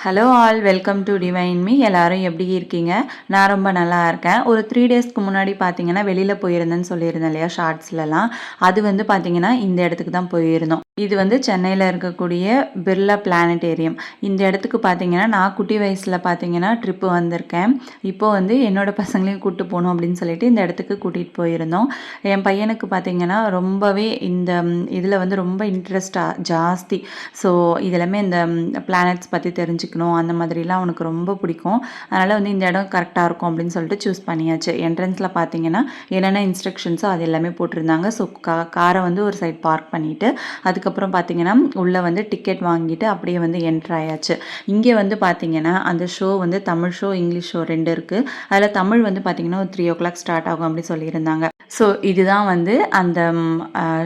Hello all, welcome to divine me. எல்லாரும் எப்படி இருக்கீங்க? நான் ரொம்ப நல்லா இருக்கேன். ஒரு 3 டேஸ்க்கு முன்னாடி பார்த்தீங்கன்னா வெளியில் போயிருந்தேன்னு சொல்லியிருந்தேன் இல்லையா, ஷார்ட்ஸ்லலாம். அது வந்து பார்த்தீங்கன்னா இந்த இடத்துக்கு தான் போயிருந்தோம். இது வந்து சென்னையில் இருக்கக்கூடிய பிர்லா பிளானட்டேரியம். இந்த இடத்துக்கு பார்த்தீங்கன்னா நான் குட்டி வயசில் பார்த்தீங்கன்னா ட்ரிப்பு வந்திருக்கேன். இப்போது வந்து என்னோட பசங்களையும் கூப்பிட்டு போகணும் அப்படின்னு சொல்லிட்டு இந்த இடத்துக்கு கூட்டிகிட்டு போயிருந்தோம். என் பையனுக்கு பார்த்தீங்கன்னா ரொம்பவே இந்த இதில் வந்து ரொம்ப இன்ட்ரெஸ்டாக ஜாஸ்தி. ஸோ இதெல்லாமே இந்த பிளானட்ஸ் பற்றி தெரிஞ்சுக்கணும், அந்த மாதிரிலாம் அவனுக்கு ரொம்ப பிடிக்கும். அதனால் வந்து இந்த இடம் கரெக்டாக இருக்கும் அப்படின்னு சொல்லிட்டு சூஸ் பண்ணியாச்சு. என்ட்ரன்ஸில் பார்த்தீங்கன்னா என்னென்ன இன்ஸ்ட்ரக்ஷன்ஸோ அது எல்லாமே போட்டிருந்தாங்க. ஸோ காரை வந்து ஒரு சைட் பார்க் பண்ணிவிட்டு அதுக்கப்புறம் பார்த்தீங்கன்னா உள்ளே வந்து டிக்கெட் வாங்கிட்டு அப்படியே வந்து என்ட்ரு ஆயாச்சு. இங்கே வந்து பார்த்தீங்கன்னா அந்த ஷோ வந்து தமிழ் ஷோ, இங்கிலீஷ் ஷோ 2 இருக்குது. அதில் தமிழ் வந்து பார்த்தீங்கன்னா ஒரு 3 o'clock ஸ்டார்ட் ஆகும் அப்படி சொல்லியிருந்தாங்க. ஸோ இதுதான் வந்து அந்த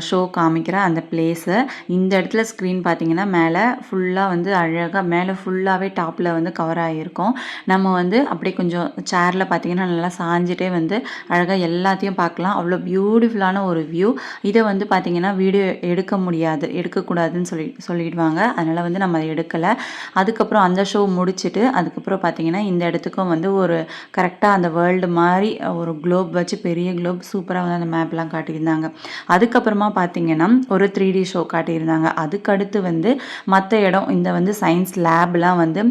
ஷோ காமிக்கிற அந்த பிளேஸு. இந்த இடத்துல ஸ்க்ரீன் பார்த்தீங்கன்னா மேலே ஃபுல்லாக வந்து அழகாக மேலே ஃபுல்லாகவே டாப்பில் வந்து கவர் ஆகியிருக்கும். நம்ம வந்து அப்படியே கொஞ்சம் சேரில் பார்த்தீங்கன்னா நல்லா சாஞ்சிட்டே வந்து அழகாக எல்லாத்தையும் பார்க்கலாம். அவ்வளோ பியூட்டிஃபுல்லான ஒரு வியூ. இதை வந்து பார்த்தீங்கன்னா வீடியோ எடுக்க முடியாது, எடுக்கக்கூடாதுன்னு சொல்லிடுவாங்க. அதனால் வந்து நம்ம அதை எடுக்கலை. அதுக்கப்புறம் அந்த ஷோ முடிச்சுட்டு அதுக்கப்புறம் பார்த்தீங்கன்னா இந்த இடத்துக்கும் வந்து ஒரு கரெக்டாக அந்த வேர்ல்டு மாதிரி ஒரு குளோப் வச்சு, பெரிய குளோப் சூப்பராக வந்து அந்த மேப்லாம் காட்டியிருந்தாங்க. அதுக்கப்புறமா பார்த்தீங்கன்னா ஒரு 3D ஷோ காட்டியிருந்தாங்க. அதுக்கடுத்து வந்து மற்ற இடம் இந்த வந்து சயின்ஸ் லேப்லாம் வந்து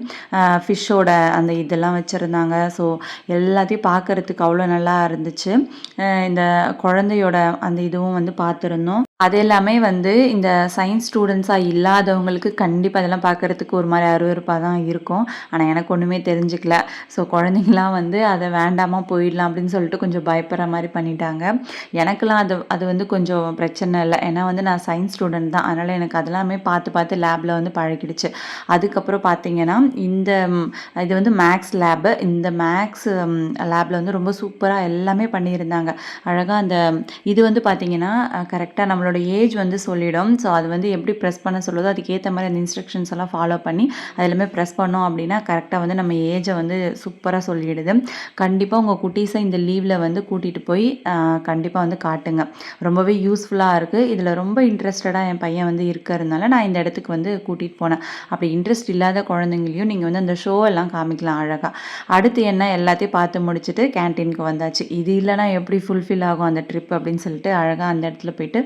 ஃபிஷ்ஷோட அந்த இதெல்லாம் வச்சுருந்தாங்க. ஸோ எல்லாத்தையும் பார்க்குறதுக்கு அவ்வளோ நல்லா இருந்துச்சு. இந்த குழந்தையோட அந்த இதுவும் வந்து பார்த்துருந்தோம். அது எல்லாமே வந்து இந்த சயின்ஸ் ஸ்டூடெண்ட்ஸாக இல்லாதவங்களுக்கு கண்டிப்பாக அதெல்லாம் பார்க்குறதுக்கு ஒரு மாதிரி அருவருப்பாக தான் இருக்கும். ஆனால் எனக்கு ஒன்றுமே தெரிஞ்சுக்கல. ஸோ குழந்தைங்களாம் வந்து அதை வேண்டாமா போயிடலாம் அப்படின்னு சொல்லிட்டு கொஞ்சம் பயப்படுற மாதிரி பண்ணிட்டாங்க. எனக்கெல்லாம் அது வந்து கொஞ்சம் பிரச்சனை இல்லை. ஏன்னா வந்து நான் சயின்ஸ் ஸ்டூடெண்ட் தான். அதனால் எனக்கு அதெல்லாமே பார்த்து லேபில் வந்து பழகிடுச்சு. அதுக்கப்புறம் பார்த்தீங்கன்னா இது வந்து மேக்ஸ் லேபு. இந்த மேக்ஸ் லேபில் வந்து ரொம்ப சூப்பராக எல்லாமே பண்ணியிருந்தாங்க. அழகாக அந்த இது வந்து பார்த்தீங்கன்னா கரெக்டாக நம்மளோட ஏஜ் வந்து சொல்லிடும். ஸோ அது வந்து எப்படி ப்ரெஸ் பண்ண சொல்லுதோ அதுக்கேற்ற மாதிரி அந்த இன்ஸ்ட்ரக்ஷன்ஸ் எல்லாம் ஃபாலோ பண்ணி அது எல்லாமே ப்ரெஸ் பண்ணோம் அப்படின்னா கரெக்டாக வந்து நம்ம ஏஜை வந்து சூப்பராக சொல்லிடுது. கண்டிப்பாக உங்கள் குட்டீஸை இந்த லீவில் வந்து கூட்டிகிட்டு போய் கண்டிப்பாக வந்து காட்டுங்க. ரொம்பவே யூஸ்ஃபுல்லாக இருக்குது. இதில் ரொம்ப இன்ட்ரெஸ்டடாக என் பையன் வந்து இருக்கிறதுனால நான் இந்த இடத்துக்கு வந்து கூட்டிகிட்டு போனேன். அப்படி இன்ட்ரெஸ்ட் இல்லாத குழந்தைங்களையும் நீங்கள் வந்து அந்த ஷோ எல்லாம் காமிக்கலாம் அழகாக. அடுத்து என்ன, எல்லாத்தையும் பார்த்து முடிச்சுட்டு கேன்டீனுக்கு வந்தாச்சு. இது இல்லைனா எப்படி ஃபுல்ஃபில் ஆகும் அந்த ட்ரிப் அப்படின்னு சொல்லிட்டு அழகாக அந்த இடத்துல போயிட்டு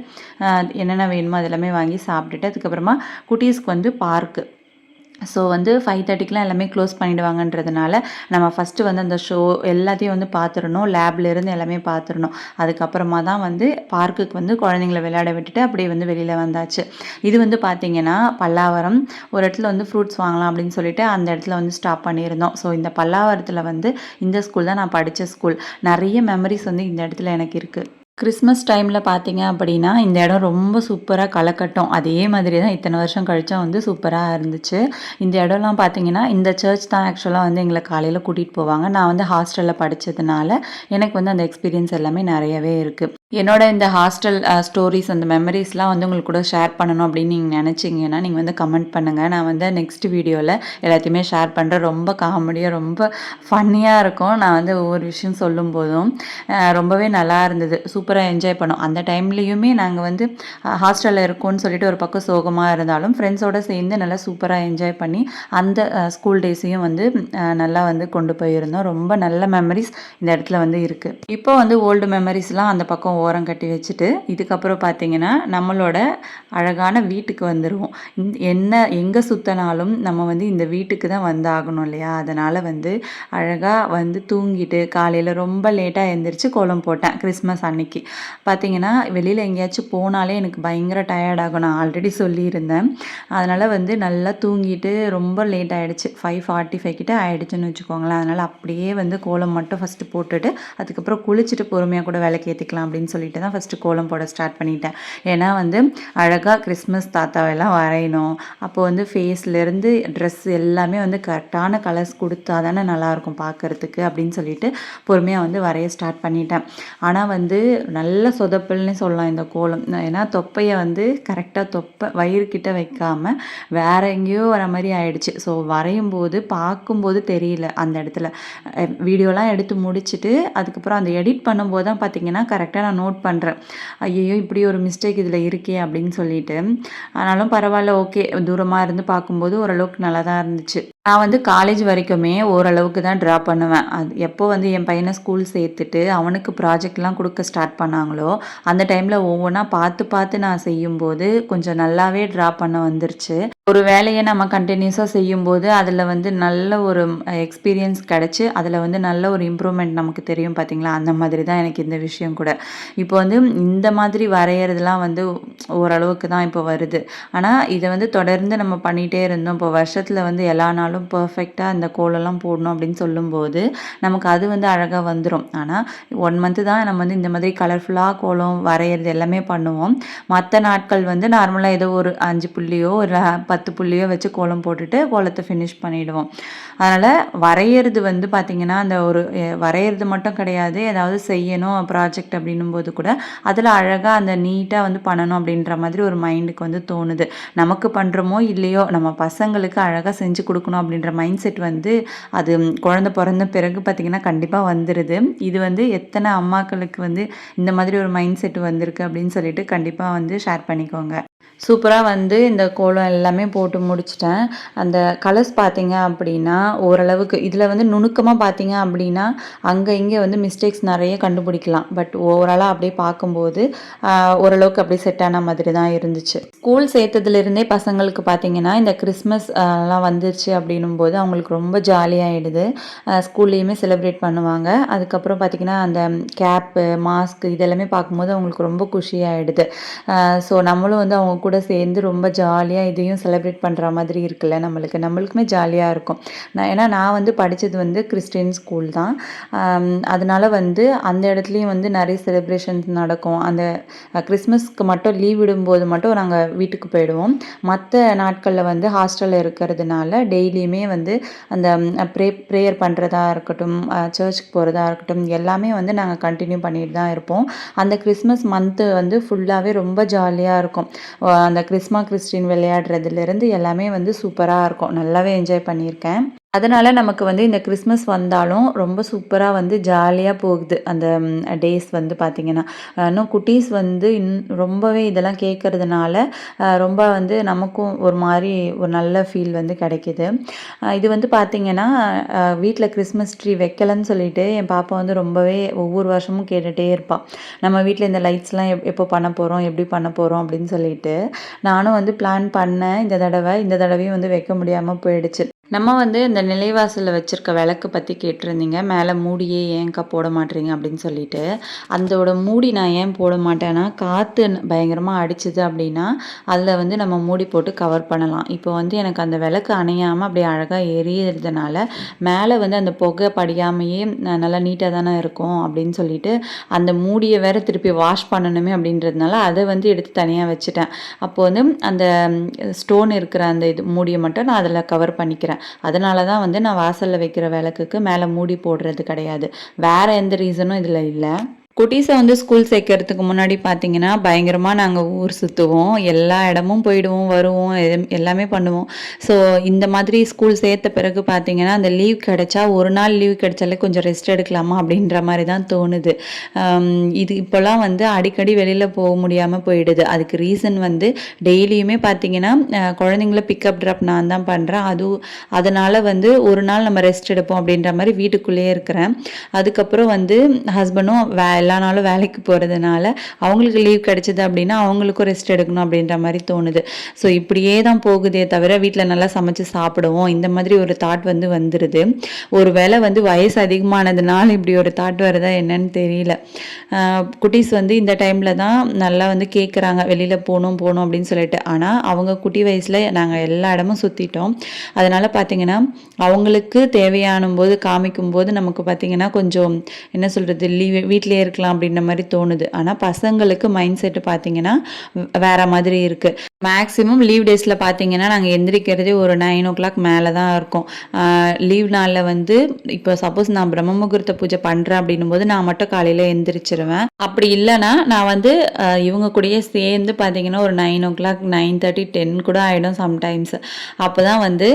என்னென்ன வேணுமோ அதெல்லாமே வாங்கி சாப்பிட்டுட்டு அதுக்கப்புறமா குட்டீஸ்க்கு வந்து பார்க்கு. ஸோ வந்து 5:30க்குலாம் எல்லாமே க்ளோஸ் பண்ணிவிடுவாங்கன்றதுனால நம்ம ஃபஸ்ட்டு வந்து அந்த ஷோ எல்லாத்தையும் வந்து பார்த்துடணும். லேப்லேருந்து எல்லாமே பார்த்துடணும். அதுக்கப்புறமா தான் வந்து பார்க்குக்கு வந்து குழந்தைங்கள விளையாட விட்டுட்டு அப்படியே வந்து வெளியில் வந்தாச்சு. இது வந்து பார்த்திங்கன்னா பல்லாவரம். ஒரு இடத்துல வந்து ஃப்ரூட்ஸ் வாங்கலாம் அப்படின்னு சொல்லிட்டு அந்த இடத்துல வந்து ஸ்டாப் பண்ணியிருந்தோம். ஸோ இந்த பல்லாவரத்தில் வந்து இந்த ஸ்கூல் தான் நான் படித்த ஸ்கூல். நிறைய மெமரிஸ் வந்து இந்த இடத்துல எனக்கு இருக்குது. கிறிஸ்மஸ் டைமில் பார்த்தீங்க அப்படின்னா இந்த இடம் ரொம்ப சூப்பராக களைக்கட்டும். அதே மாதிரி தான் இத்தனை வருஷம் கழிச்சா வந்து சூப்பராக இருந்துச்சு. இந்த இடம்லாம் பார்த்தீங்கன்னா இந்த சர்ச் தான் ஆக்சுவலாக வந்து எங்களை காலையில் கூட்டிகிட்டு போவாங்க. நான் வந்து ஹாஸ்டலில் படித்ததுனால எனக்கு வந்து அந்த எக்ஸ்பீரியன்ஸ் எல்லாமே நிறையவே இருக்குது. என்னோட இந்த ஹாஸ்டல் ஸ்டோரிஸ் அந்த மெமரிஸ்லாம் வந்து உங்களுக்கு கூட ஷேர் பண்ணணும் அப்படின்னு நீங்கள் நினச்சிங்கன்னா நீங்கள் வந்து கமெண்ட் பண்ணுங்கள். நான் வந்து நெக்ஸ்ட் வீடியோவில் எல்லாத்தையுமே ஷேர் பண்ணுறேன். ரொம்ப காமெடியாக ரொம்ப ஃபன்னியாக இருக்கும். நான் வந்து ஒவ்வொரு விஷயம் சொல்லும் போதும் ரொம்பவே நல்லா இருந்தது. சூப்பராக என்ஜாய் பண்ணோம். அந்த டைம்லேயுமே நாங்கள் வந்து ஹாஸ்டலில் இருக்கோம்னு சொல்லிட்டு ஒரு பக்கம் சோகமாக இருந்தாலும் ஃப்ரெண்ட்ஸோடு சேர்ந்து நல்லா சூப்பராக என்ஜாய் பண்ணி அந்த ஸ்கூல் டேஸையும் வந்து நல்லா வந்து கொண்டு போயிருந்தோம். ரொம்ப நல்ல மெமரிஸ் இந்த இடத்துல வந்து இருக்குது. இப்போ வந்து ஓல்டு மெமரிஸ்லாம் அந்த பக்கம் ஓரம் கட்டி வச்சுட்டு இதுக்கப்புறம் பார்த்தீங்கன்னா நம்மளோட அழகான வீட்டுக்கு வந்துடுவோம். எங்கே சுற்றினாலும் நம்ம வந்து இந்த வீட்டுக்கு தான் வந்து ஆகணும் இல்லையா. அதனால் வந்து அழகாக வந்து தூங்கிட்டு காலையில் ரொம்ப லேட்டாக எழுந்திரிச்சு கோலம் போட்டேன். கிறிஸ்மஸ் அன்னைக்கு பார்த்தீங்கன்னா வெளியில் எங்கேயாச்சும் போனாலே எனக்கு பயங்கர டயர்டாகும். நான் ஆல்ரெடி சொல்லியிருந்தேன். அதனால் வந்து நல்லா தூங்கிட்டு ரொம்ப லேட் ஆகிடுச்சு. 5:45 கிட்ட ஆகிடுச்சுன்னு வச்சுக்கோங்களேன். அதனால் அப்படியே வந்து கோலம் மட்டும் ஃபஸ்ட்டு போட்டுட்டு அதுக்கப்புறம் குளிச்சுட்டு பொறுமையாக கூட விளக்கு ஏற்றிக்கலாம் அப்படின்னு சொல்லிட்டு தான் ஃபஸ்ட்டு கோலம் போட ஸ்டார்ட் பண்ணிட்டேன். ஏன்னா வந்து அழகாக கிறிஸ்மஸ் தாத்தாவெல்லாம் வரையணும். அப்போது வந்து ஃபேஸ்லேருந்து ட்ரெஸ் எல்லாமே வந்து கரெக்டான கலர்ஸ் கொடுத்தா தானே நல்லாயிருக்கும் பார்க்குறதுக்கு அப்படின்னு சொல்லிட்டு பொறுமையாக வந்து வரைய ஸ்டார்ட் பண்ணிட்டேன். ஆனால் வந்து நல்ல சொதப்பல்னே சொல்லலாம் இந்த கோலம். ஏன்னா தொப்பையை வந்து கரெக்டாக வயிறுக்கிட்ட வைக்காமல் வேற எங்கேயோ வர மாதிரி ஆயிடுச்சு. ஸோ வரையும் போது பார்க்கும்போது தெரியல. அந்த இடத்துல வீடியோலாம் எடுத்து முடிச்சுட்டு அதுக்கப்புறம் அந்த எடிட் பண்ணும்போது தான் பார்த்திங்கன்னா கரெக்டாக நான் நோட் பண்ணுறேன். ஐயோ இப்படி ஒரு மிஸ்டேக் இதில் இருக்கே அப்படின்னு சொல்லிட்டு. ஆனாலும் பரவாயில்ல, ஓகே. தூரமாக இருந்து பார்க்கும்போது ஓரளவுக்கு நல்லா தான் இருந்துச்சு. நான் வந்து காலேஜ் வரைக்குமே ஓரளவுக்கு தான் ட்ரா பண்ணுவேன். அது எப்போ வந்து என் பையன ஸ்கூல் சேர்த்துட்டு, அவனுக்கு ப்ராஜெக்ட்லாம் குடுக்க ஸ்டார்ட் பண்ணாங்களோ, அந்த டைம்ல ஒவ்வொன்னா பார்த்து பார்த்து நான் செய்யும்போது, கொஞ்சம் நல்லாவே ட்ரா பண்ண வந்துருச்சு. ஒரு வேலைய நம்ம கன்டினியூஸா செய்யும்போது, அதில வந்து நல்ல ஒரு எக்ஸ்பீரியன்ஸ் கிடைச்சு, அதில வந்து நல்ல ஒரு இம்ப்ரூவ்மெண்ட் நமக்கு தெரியும் பார்த்தீங்களா? அந்த மாதிரி தான் எனக்கு இந்த விஷயம் கூட. இப்போ வந்து இந்த மாதிரி வரையறதுலாம் வந்து ஓரளவுக்கு தான் இப்போ வருது. ஆனா, இத வந்து தொடர்ந்து நம்ம பண்ணிட்டே இருந்தோம். இப்போ வருஷத்துல வந்து எல்லா நாளும் பெர்ஃபெக்ட்டா அந்த கோலம்லாம் போடணும் அப்படின்னு சொல்லும்போது, நமக்கு அது வந்து அழகா வந்துரும். ஆனா, 1 மந்த் தான் நம்ம வந்து இந்த மாதிரி கலர்ஃபுல்லா கோலம் வரையறது எல்லாமே பண்ணுவோம். மத்த நாட்கள் வந்து நார்மலா ஏதோ ஒரு 5 புள்ளியோ, ஒரு 10 புள்ளியோ வச்சு கோலம் போட்டுட்டு கோலத்த ஃபினிஷ் பண்ணிடுவோம். அதனால வரையறது வந்து பார்த்தீங்கன்னா, அந்த ஒரு வரையறது மட்டும் கிடையாது. ஏதாவது செய்யணும் ப்ராஜெக்ட் அப்படின்னும்போது கூட, அதில அழகா அந்த நீட்டா வந்து பண்ணணும் அப்படின்ற மாதிரி ஒரு மைண்டுக்கு வந்து தோணுது. நமக்கு பண்றோமோ இல்லையோ, நம்ம பசங்களுக்கு அழகா செஞ்சு குடுக்கணும் அப்படின்ற மைண்ட் செட் வந்து அது குழந்தை பொறந்த பிறகு பார்த்தீங்கன்னா, கண்டிப்பா வந்துருது. இது வந்து எத்தன அம்மாக்களுக்கு வந்து இந்த மாதிரி ஒரு மைண்ட் செட் வந்திருக்கு அப்படின்னு சொல்லிட்டு கண்டிப்பா வந்து ஷேர் பண்ணிக்கோங்க. சூப்பரா வந்து இந்த கோலம் எல்லாமே போட்டு முடிச்சுட்டேன். அந்த கலர்ஸ் பார்த்தீங்க அப்படின்னா, ஓரளவுக்கு இதில வந்து நுணுக்கமா பார்த்தீங்க அப்படின்னா, அங்க இங்க வந்து மிஸ்டேக்ஸ் நெறைய கண்டுபிடிக்கலாம். பட் ஓவராலா அப்படியே பார்க்கும்போது, அ ஓரளவுக்கு அப்படியே செட் ஆன மாதிரி தான் இருந்துச்சு. ஸ்கூல் சேர்த்ததுலேருந்தே பசங்களுக்கு பார்த்தீங்கன்னா, இந்த கிறிஸ்மஸ் லாம் வந்துருச்சு அப்படின்னும்போது அவங்களுக்கு ரொம்ப ஜாலியாயிடுது. ஸ்கூல்லேயுமே செலிப்ரேட் பண்ணுவாங்க. அதுக்கப்புறம் பார்த்தீங்கன்னா, அந்த கேப்பு, மாஸ்க் இதெல்லாமே பார்க்கும்போது அவங்களுக்கு ரொம்ப குஷியாயிடுது. ஸோ நம்மளும் வந்து அவங்க கூட சேர்ந்து ரொம்ப ஜாலியா இதையும் செலிப்ரேட் பண்ற மாதிரி இருக்குல்ல நம்மளுக்கு. நம்மளுக்குமே ஜாலியா இருக்கும். நான் வந்து படிச்சது வந்து கிறிஸ்டியன் ஸ்கூல் தான். அதனால வந்து அந்த இடத்துலயும் வந்து நெறைய செலிப்ரேஷன்ஸ் நடக்கும். அந்த கிறிஸ்மஸ்க்கு மட்டும் லீவ் விடும்போது மட்டும் நாங்க வீட்டுக்கு போயிடுவோம். மத்த நாட்கள்ல வந்து ஹாஸ்டல்ல இருக்கிறதுனால டெய்லியுமே வந்து அந்த ப்ரேயர் பண்றதா இருக்கட்டும், சர்ச்சுக்கு போறதா இருக்கட்டும், எல்லாமே வந்து நாங்க கன்டின்யூ பண்ணிட்டு தான் இருப்போம். அந்த கிறிஸ்மஸ் மந்த்து வந்து ஃபுல்லாவே ரொம்ப ஜாலியா இருக்கும். அந்த கிறிஸ்டின் விளையாடுறதுலேருந்து எல்லாமே வந்து சூப்பரா இருக்கும். நல்லாவே என்ஜாய் பண்ணியிருக்கேன். அதனால நமக்கு வந்து இந்த கிறிஸ்மஸ் வந்தாலும் ரொம்ப சூப்பரா வந்து ஜாலியா போகுது. அந்த டேஸ் வந்து பார்த்தீங்கன்னா. இன்னும் குட்டீஸ் வந்து ரொம்பவே இதெல்லாம் கேட்கறதுனால, ரொம்ப வந்து நமக்கும் ஒரு மாரி ஒரு நல்ல ஃபீல் வந்து கிடைக்குது. இது வந்து பார்த்தீங்கன்னா, வீட்ல கிறிஸ்மஸ் ட்ரீ வைக்கலன்னு சொல்லிட்டு என் பாப்பா வந்து ரொம்பவே ஒவ்வொரு வருஷமும் கேட்டுட்டே இருப்பா. நம்ம வீட்ல இந்த லைட்ஸ்லாம் எப்போ பண்ண போறோம்? எப்படி பண்ண போறோம்? அப்படின்னு சொல்லிட்டு. நானும் வந்து பிளான் பண்ணேன் இந்த தடவ. இந்த தடவையும் வந்து வைக்க முடியாம போயிடுச்சு. நம்ம வந்து இந்த நிலைவாசல்ல வச்சிருக்க விளக்கு பத்தி கேட்டிருந்தீங்க. மேல மூடியே ஏன்க்கா போட மாட்றீங்க அப்படின்னு சொல்லிட்டு. அதோட மூடி நான் ஏன் போட மாட்டேன்னா, காத்து பயங்கரமா அடிச்சுது அப்படின்னா, அதில வந்து நம்ம மூடி போட்டு கவர் பண்ணலாம். இப்போ வந்து எனக்கு அந்த விளக்கு அணையாம அப்படியே அழகா எரியறதுனால, மேல வந்து அந்த புகை படியாமயே நல்லா நீட்டா தானே இருக்கும் அப்படின்னு சொல்லிட்டு, அந்த மூடிய வேற திருப்பி வாஷ் பண்ணணுமே அப்படின்றதுனால, அத வந்து எடுத்து தனியா வச்சுட்டேன். அப்போ வந்து அந்த ஸ்டோன் இருக்கிற அந்த மூடிய மட்டும் நான் அதில கவர் பண்ணிக்கிறேன். அதனால தான் வந்து நான் வாசல்ல வைக்கிற விளக்குக்கு மேல மூடி போடுறது கிடையாது. வேற எந்த ரீசனும் இதுல இல்ல. குட்டீஸை வந்து ஸ்கூல் சேர்க்கறதுக்கு முன்னாடி பார்த்தீங்கன்னா, பயங்கரமா நாங்க ஊர் சுத்துவோம். எல்லா இடமும் போயிடுவோம், வருவோம், எல்லாமே பண்ணுவோம். ஸோ இந்த மாதிரி ஸ்கூல் சேர்த்த பிறகு பார்த்தீங்கன்னா, அந்த லீவ் கிடைச்சா, ஒரு நாள் லீவ் கிடைச்சாலே கொஞ்சம் ரெஸ்ட் எடுக்கலாமா அப்படின்ற மாரி தான் தோணுது. இது இப்போலாம் வந்து அடிக்கடி வெளியில போக முடியாம போயிடுது. அதுக்கு ரீசன் வந்து டெய்லியுமே பார்த்தீங்கன்னா, குழந்தைங்கள பிக்கப், ட்ராப் நான் தான் பண்றேன். அதனால வந்து ஒரு நாள் நம்ம ரெஸ்ட் எடுப்போம் அப்படின்ற மாரி வீட்டுக்குள்ளேயே இருக்கிறேன். அதுக்கப்புறம் வந்து ஹஸ்பண்டும் எல்லா நாளும் வேலைக்கு போகிறதுனால அவங்களுக்கு லீவ் கிடைச்சிது அப்படின்னா அவங்களுக்கும் ரெஸ்ட் எடுக்கணும் அப்படின்ற மாதிரி தோணுது. ஸோ இப்படியே தான் போகுதே தவிர வீட்டில் நல்லா சமைச்சு சாப்பிடுவோம் இந்த மாதிரி ஒரு தாட் வந்து வந்துடுது. ஒரு வேளை வந்து வயசு அதிகமானதுனால இப்படி ஒரு தாட் வருதா என்னன்னு தெரியல. குட்டீஸ் வந்து இந்த டைமில் தான் நல்லா வந்து கேட்குறாங்க வெளியில் போகணும் போகணும் அப்படின்னு சொல்லிட்டு. ஆனால் அவங்க குட்டி வயசில் நாங்கள் எல்லா இடமும் சுற்றிட்டோம். அதனால் பார்த்தீங்கன்னா அவங்களுக்கு தேவையான போது காமிக்கும் போது நமக்கு பார்த்தீங்கன்னா கொஞ்சம் என்ன சொல்கிறது வீட்டிலே இருக்கலாம் அப்படின்ற மாதிரி தோணுது. ஆனால் பசங்களுக்கு மைண்ட் செட்டு பார்த்தீங்கன்னா வேற மாதிரி இருக்குது. மேக்ஸிமம் லீவ் டேஸில் பார்த்தீங்கன்னா நாங்கள் எந்திரிக்கிறதே ஒரு 9 o'clock மேலே தான் இருக்கும். லீவ் நாளில் வந்து இப்போ சப்போஸ் நான் பிரம்ம முகூர்த்த பூஜை பண்ணுறேன் அப்படின்னும் போது நான் மட்டும் காலையில் எந்திரிச்சிருவேன். அப்படி இல்லைன்னா நான் வந்து இவங்க கூடயே சேர்ந்து பார்த்தீங்கன்னா ஒரு 9 o'clock 9:30 10 கூட ஆகிடும் சம்டைம்ஸ். அப்போ தான் வந்து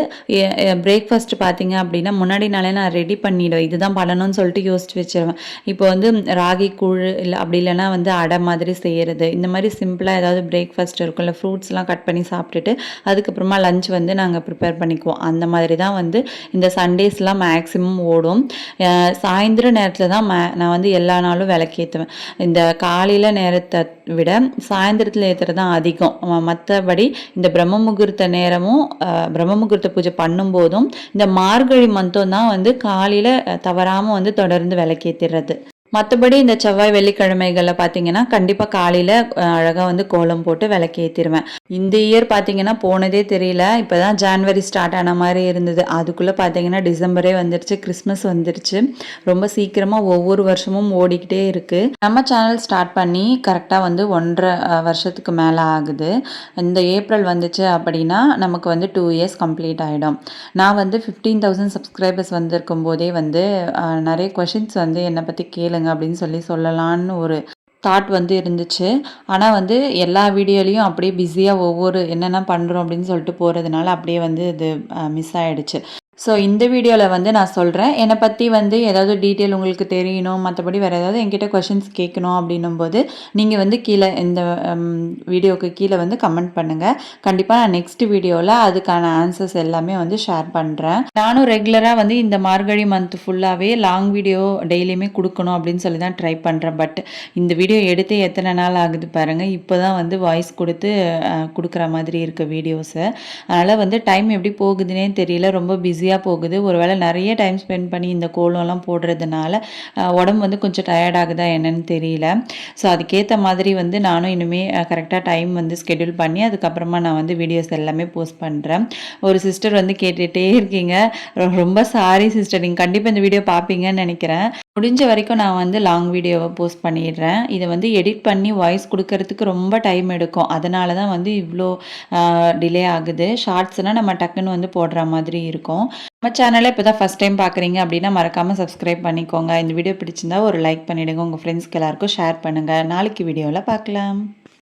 பிரேக்ஃபாஸ்ட் பார்த்தீங்க அப்படின்னா முன்னாடி நாளே நான் ரெடி பண்ணிவிடுவேன். இதுதான் பண்ணணும்னு சொல்லிட்டு யோசிச்சு வச்சிருவேன். இப்போ வந்து ராகி கூழ் இல்லை அப்படி இல்லைன்னா வந்து அடை மாதிரி செய்கிறது இந்த மாதிரி சிம்பிளாக ஏதாவது பிரேக்ஃபாஸ்ட் இருக்கும்ல ஃப்ரூட்ஸ் ஃப்ரூட்ஸ்லாம் கட் பண்ணி சாப்பிட்டுட்டு அதுக்கப்புறமா லஞ்ச் வந்து நாங்கள் ப்ரிப்பேர் பண்ணிக்குவோம். அந்த மாதிரி தான் வந்து இந்த சண்டேஸ்லாம் மேக்ஸிமம் ஓடும். சாயந்தர நேரத்தில் தான் நான் வந்து எல்லா நாளும் விளக்கேற்றுவேன். இந்த காலையில் நேரத்தை விட சாயந்தரத்தில் ஏற்றுறது தான் அதிகம். மற்றபடி இந்த பிரம்ம முகூர்த்த நேரமும் பிரம்ம முகூர்த்த பூஜை பண்ணும்போதும் இந்த மார்கழி மந்தம் தான் வந்து காலையில் தவறாமல் வந்து தொடர்ந்து விளக்கேற்றிடுறது. மற்றபடி இந்த செவ்வாய் வெள்ளிக்கிழமைகளில் பார்த்தீங்கன்னா கண்டிப்பாக காலையில் அழகாக வந்து கோலம் போட்டு விளக்கேற்றிடுவேன். இந்த இயர் பார்த்தீங்கன்னா போனதே தெரியல. இப்போ தான் ஜான்வரி ஸ்டார்ட் ஆன மாதிரி இருந்தது. அதுக்குள்ளே பார்த்தீங்கன்னா டிசம்பரே வந்துருச்சு, கிறிஸ்மஸ் வந்துருச்சு. ரொம்ப சீக்கிரமாக ஒவ்வொரு வருஷமும் ஓடிக்கிட்டே இருக்குது. நம்ம சேனல் ஸ்டார்ட் பண்ணி கரெக்டாக வந்து 1.5 வருஷத்துக்கு மேலே ஆகுது. இந்த ஏப்ரல் வந்துச்சு அப்படின்னா நமக்கு வந்து 2 இயர்ஸ் கம்ப்ளீட் ஆகிடும். நான் வந்து 15,000 சப்ஸ்கிரைபர்ஸ் வந்திருக்கும் போதே வந்து நிறைய கொஷின்ஸ் வந்து என்னை பற்றி கேளுங்க அப்படின்னு சொல்லலான்னு ஒரு தாட் வந்து இருந்துச்சு. ஆனால் வந்து எல்லா வீடியோலையும் அப்படியே பிஸியாக ஒவ்வொரு என்னென்ன பண்ணுறோம் அப்படின்னு சொல்லிட்டு போகிறதுனால அப்படியே வந்து இது மிஸ் ஆகிடுச்சு. ஸோ இந்த வீடியோவில் வந்து நான் சொல்கிறேன், என்னை பற்றி வந்து ஏதாவது டீட்டெயில் உங்களுக்கு தெரியணும், மற்றபடி வேறு ஏதாவது என்கிட்ட கொஷின்ஸ் கேட்கணும் அப்படின்னும்போது நீங்கள் வந்து கீழே இந்த வீடியோவுக்கு கீழே வந்து கமெண்ட் பண்ணுங்கள். கண்டிப்பாக நான் நெக்ஸ்ட் வீடியோவில் அதுக்கான ஆன்சர்ஸ் எல்லாமே வந்து ஷேர் பண்ணுறேன். நானும் ரெகுலராக வந்து இந்த மார்கழி மந்த் ஃபுல்லாகவே லாங் வீடியோ டெய்லியுமே கொடுக்கணும் அப்படின்னு சொல்லி தான் ட்ரை பண்ணுறேன். பட் இந்த வீடியோ எடுத்து எத்தனை நாள் ஆகுது பாருங்கள். இப்போ தான் வந்து வாய்ஸ் கொடுத்து கொடுக்குற மாதிரி இருக்க வீடியோஸை. அதனால் வந்து டைம் எப்படி போகுதுன்னே தெரியல, ரொம்ப பிஸியாக போகுது. ஒருவேளை நிறைய டைம் ஸ்பெண்ட் பண்ணி இந்த கோலம்லாம் போடுறதுனால உடம்பு வந்து கொஞ்சம் டயர்ட் ஆகுதா என்னன்னு தெரியல. ஸோ அதுக்கேற்ற மாதிரி வந்து நானும் இனிமேல் கரெக்டாக டைம் வந்து ஸ்கெடியூல் பண்ணி அதுக்கப்புறமா நான் வந்து வீடியோஸ் எல்லாமே போஸ்ட் பண்ணுறேன். ஒரு சிஸ்டர் வந்து கேட்டுகிட்டே இருக்கீங்க, ரொம்ப சாரி சிஸ்டர், நீங்கள் கண்டிப்பாக இந்த வீடியோ பார்ப்பீங்கன்னு நினைக்கிறேன். முடிஞ்ச வரைக்கும் நான் வந்து லாங் வீடியோவை போஸ்ட் பண்ணிடுறேன். இதை வந்து எடிட் பண்ணி வாய்ஸ் கொடுக்கறதுக்கு ரொம்ப டைம் எடுக்கும். அதனால தான் வந்து இவ்வளோ டிலே ஆகுது. ஷார்ட்ஸ்னால் நம்ம டக்குன்னு வந்து போடுற மாதிரி இருக்கும். நம்ம சேனலை இப்போ தான் ஃபஸ்ட் டைம் பார்க்குறீங்க அப்படின்னா மறக்காமல் சப்ஸ்கிரைப் பண்ணிக்கோங்க. இந்த வீடியோ பிடிச்சிருந்தா ஒரு லைக் பண்ணிவிடுங்க. உங்கள் ஃப்ரெண்ட்ஸ்க்கு எல்லாருக்கும் ஷேர் பண்ணுங்கள். நாளைக்கு வீடியோவில் பார்க்கலாம்.